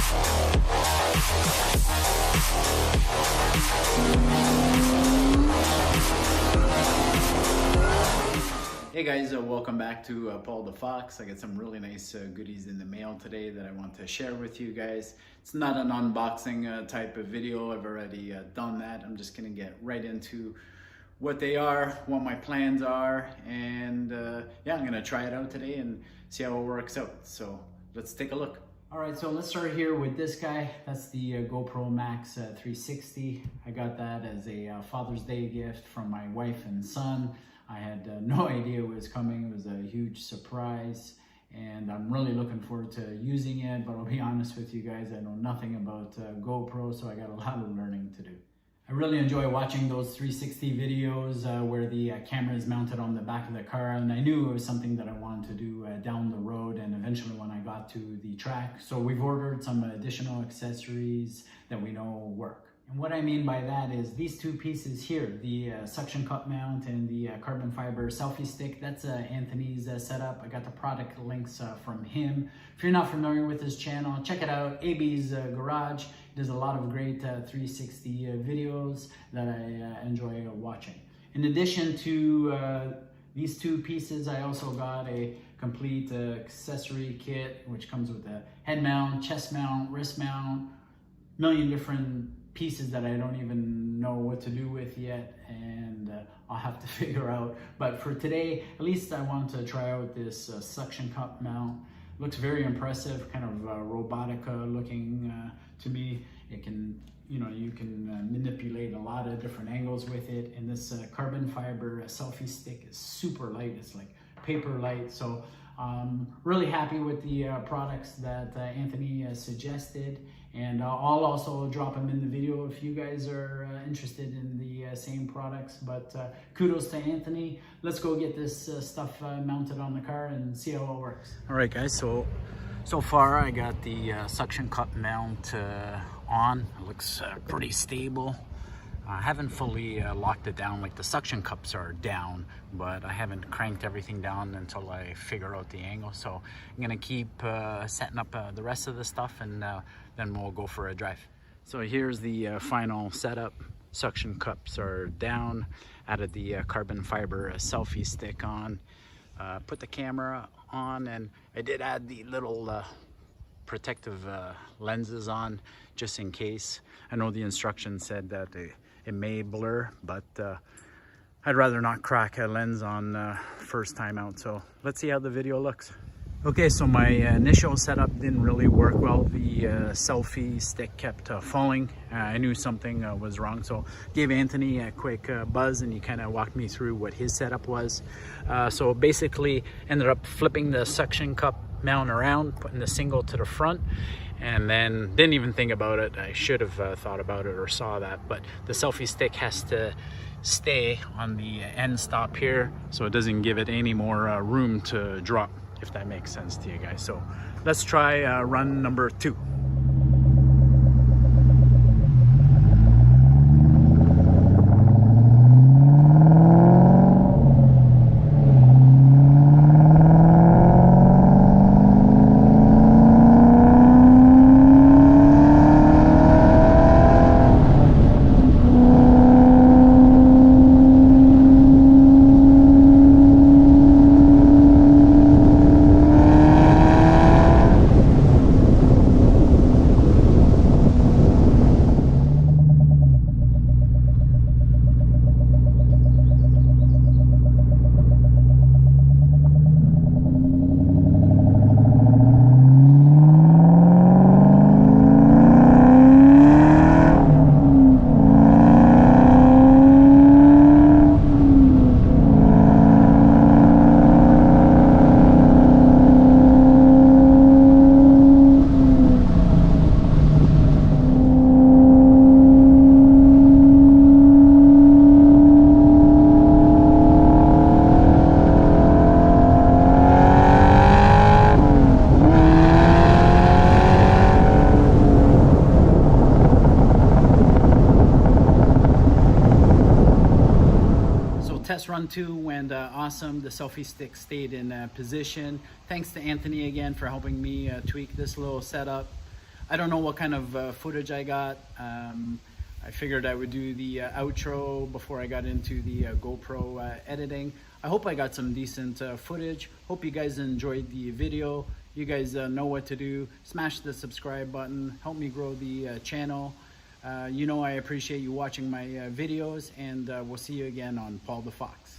Hey guys, welcome back to Paul DaFox. I got some really nice goodies in the mail today that I want to share with you guys. It's not an unboxing type of video. I've already done that. I'm just gonna get right into what they are, what my plans are, and yeah, I'm gonna try it out today and see how it works out. So let's take a look. All right, so let's start here with this guy. That's the Gopro MAX 360. I got that as a Father's Day gift from my wife and son. I had no idea it was coming. It was a huge surprise, and I'm really looking forward to using it, but I'll be honest with you guys, I know nothing about GoPro, so I got a lot of learning to do. I really enjoy watching those 360 videos where the camera is mounted on the back of the car, and I knew it was something that I wanted to do down the road and eventually when I got to the track. So we've ordered some additional accessories that we know work. And what I mean by that is these two pieces here, the suction cup mount and the carbon fiber selfie stick, that's Anthony's setup. I got the product links from him. If you're not familiar with his channel, check it out, AB's Garage. He does a lot of great 360 videos that I enjoy watching. In addition to these two pieces, I also got a complete accessory kit, which comes with a head mount, chest mount, wrist mount, million different pieces that I don't even know what to do with yet, and I'll have to figure out. But for today, at least I want to try out this suction cup mount. Looks very impressive, kind of robotic looking to me. It can, you know, you can manipulate a lot of different angles with it. And this carbon fiber selfie stick is super light. It's like paper light. So really happy with the products that Anthony suggested, and I'll also drop them in the video if you guys are interested in the same products. But kudos to Anthony. Let's go get this stuff mounted on the car and see how it works. All right guys, so far I got the suction cup mount on. It looks pretty stable. I haven't fully locked it down, like the suction cups are down, but I haven't cranked everything down until I figure out the angle. So I'm gonna keep setting up the rest of the stuff, and then we'll go for a drive. So here's the final setup. Suction cups are down, added the carbon fiber selfie stick on, put the camera on, and I did add the little protective lenses on just in case. I know the instructions said that it may blur, but I'd rather not crack a lens on first time out. So let's see how the video looks. Okay, so my initial setup didn't really work well. The selfie stick kept falling. I knew something was wrong, so gave Anthony a quick buzz, and he kind of walked me through what his setup was. So basically ended up flipping the suction cup mount around, putting the single to the front, and then didn't even think about it. I should have thought about it or saw that, but the selfie stick has to stay on the end stop here so it doesn't give it any more room to drop, if that makes sense to you guys. So let's try run number 2. test run 2 went awesome. The selfie stick stayed in position. Thanks to Anthony again for helping me tweak this little setup. I don't know what kind of footage I got. I figured I would do the outro before I got into the GoPro editing. I hope I got some decent footage. Hope you guys enjoyed the video. You guys know what to do. Smash the subscribe button. Help me grow the channel. You know I appreciate you watching my videos, and we'll see you again on Paul the Fox.